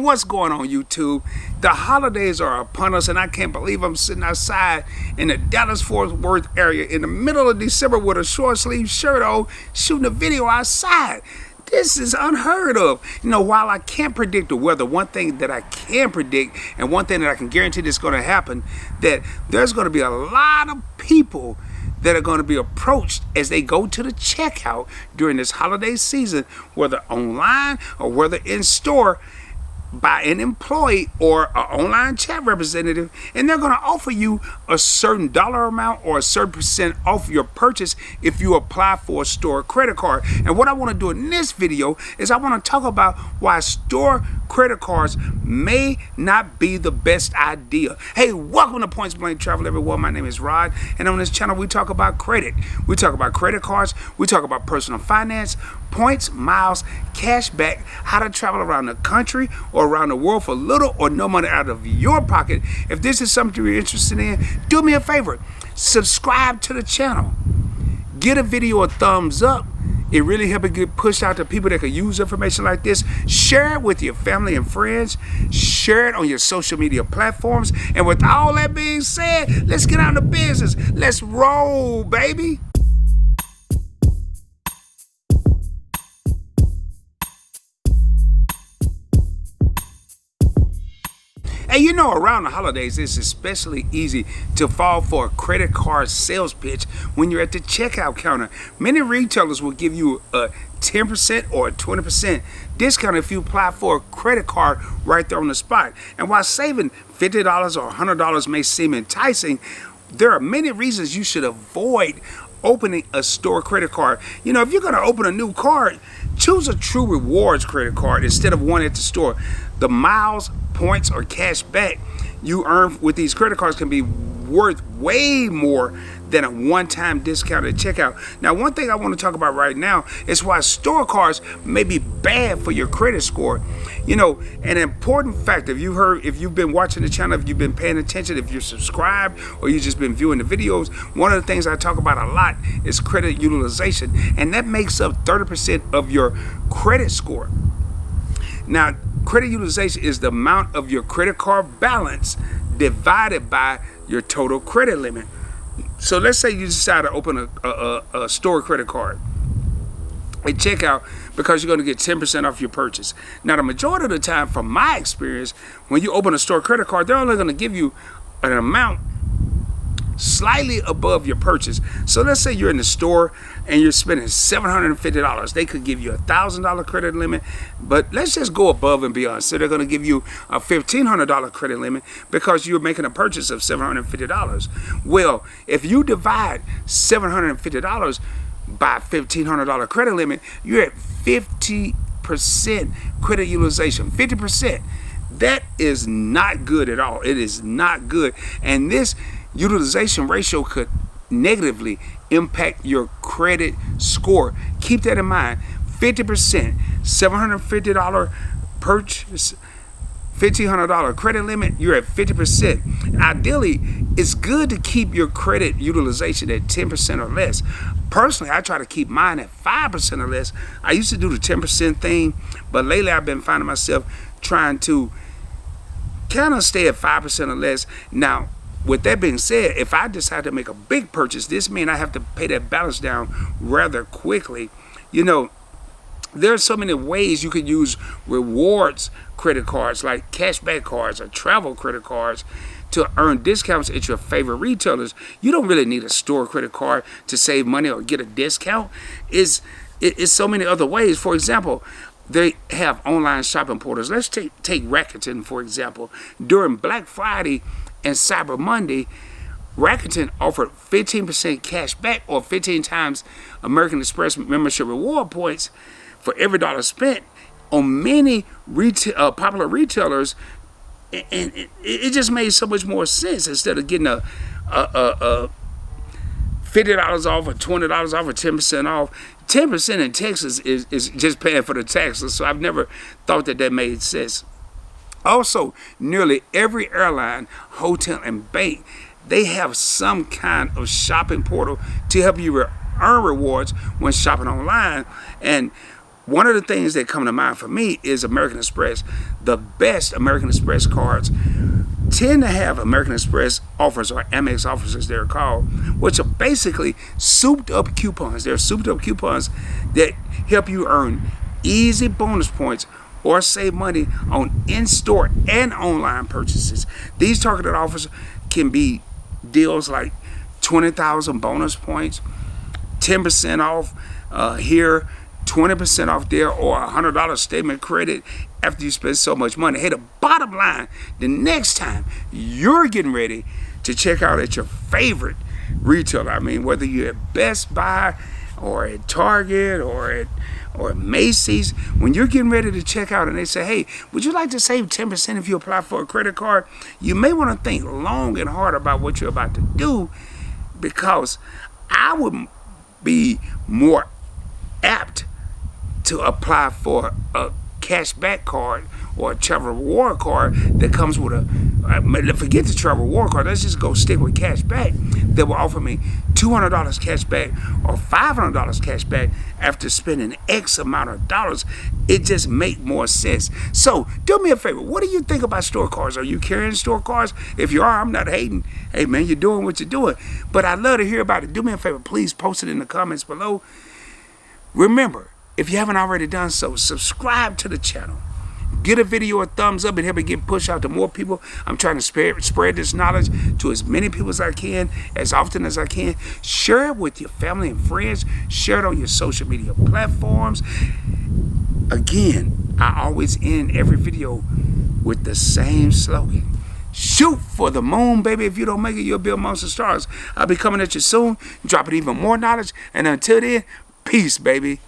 what's going on, YouTube? The holidays are upon us, and I can't believe I'm sitting outside in the Dallas-Fort Worth area in the middle of December with a short sleeve shirt on, shooting a video outside. This is unheard of. You know, while I can't predict the weather, one thing that I can predict, and one thing that I can guarantee that's going to happen, that there's going to be a lot of people that are going to be approached as they go to the checkout during this holiday season, whether online or whether in store, by an employee or an online chat representative, and they're going to offer you a certain dollar amount or a certain percent off your purchase if you apply for a store credit card. And what I want to do in this video is I want to talk about why store credit cards may not be the best idea. Hey, welcome to Points Blank Travel, everyone. My name is Rod, and on this channel we talk about credit. We talk about credit cards, we talk about personal finance, points, miles, cash back, how to travel around the country or around the world for little or no money out of your pocket. If this is something you're interested in, do me a favor, subscribe to the channel, get a video a thumbs up. It really helps it get pushed out to people that can use information like this. Share it with your family and friends. Share it on your social media platforms. And with all that being said, let's get out of business. Let's roll, baby. And you know, around the holidays, it's especially easy to fall for a credit card sales pitch when you're at the checkout counter. Many retailers will give you a 10% or a 20% discount if you apply for a credit card right there on the spot. And while saving $50 or $100 may seem enticing, there are many reasons you should avoid opening a store credit card. You know, if you're going to open a new card, choose a True Rewards credit card instead of one at the store. The miles, points, or cash back you earn with these credit cards can be worth way more than a one-time discount at checkout. Now, one thing I want to talk about right now is why store cards may be bad for your credit score. You know, an important factor, if you've been watching the channel, if you've been paying attention, if you're subscribed, or you've just been viewing the videos, one of the things I talk about a lot is credit utilization, and that makes up 30% of your credit score. Now, credit utilization is the amount of your credit card balance divided by your total credit limit. So let's say you decide to open a store credit card at checkout because you're going to get 10% off your purchase. Now, the majority of the time, from my experience, when you open a store credit card, they're only going to give you an amount slightly above your purchase. So let's say you're in the store and you're spending $750. They could give you a $1,000 credit limit, but let's just go above and beyond. So they're going to give you a $1,500 credit limit because you're making a purchase of $750. Well, if you divide $750 by $1,500 credit limit, you're at 50% credit utilization. 50%. That is not good at all. It is not good. And this utilization ratio could negatively impact your credit score. Keep that in mind. 50%, $750 purchase, $1,500 credit limit, you're at 50%. Ideally, it's good to keep your credit utilization at 10% or less. Personally, I try to keep mine at 5% or less. I used to do the 10% thing, but lately I've been finding myself trying to kind of stay at 5% or less. Now, with that being said, if I decide to make a big purchase, this means I have to pay that balance down rather quickly. You know, there are so many ways you could use rewards credit cards like cashback cards or travel credit cards to earn discounts at your favorite retailers. You don't really need a store credit card to save money or get a discount. It's so many other ways. For example, they have online shopping portals. Let's take Rakuten, for example. During Black Friday and Cyber Monday, Rakuten offered 15% cash back or 15 times American Express membership reward points for every dollar spent on many popular retailers, and it just made so much more sense instead of getting a $50 off or $20 off or 10% off. 10% in Texas is just paying for the taxes, so I've never thought that made sense. Also, nearly every airline, hotel, and bank, they have some kind of shopping portal to help you earn rewards when shopping online. And One of the things that come to mind for me is American Express. The best American Express cards tend to have American Express offers, or Amex offers as they're called, which are basically souped up coupons. They're souped up coupons that help you earn easy bonus points or save money on in-store and online purchases. These targeted offers can be deals like 20,000 bonus points, 10% off here, 20% off there, or $100 statement credit after you spend so much money. Hey, the bottom line, the next time you're getting ready to check out at your favorite retailer, I mean, whether you're at Best Buy or at Target or at Macy's, when you're getting ready to check out and they say, hey, would you like to save 10% if you apply for a credit card? You may want to think long and hard about what you're about to do, because I would be more apt to apply for a cashback card or a travel reward card that comes with forget the travel reward card, let's just go stick with cashback, that will offer me $200 cashback or $500 cashback after spending X amount of dollars. It just make more sense. So do me a favor, what do you think about store cards? Are you carrying store cards? If you are, I'm not hating. Hey man, you're doing what you're doing, but I'd love to hear about it. Do me a favor, please post it in the comments below. Remember, if you haven't already done so, subscribe to the channel. Get a video a thumbs up and help it get pushed out to more people. I'm trying to spread this knowledge to as many people as I can, as often as I can. Share it with your family and friends. Share it on your social media platforms. Again, I always end every video with the same slogan. Shoot for the moon, baby. If you don't make it, you'll be amongst the stars. I'll be coming at you soon, dropping even more knowledge. And until then, peace, baby.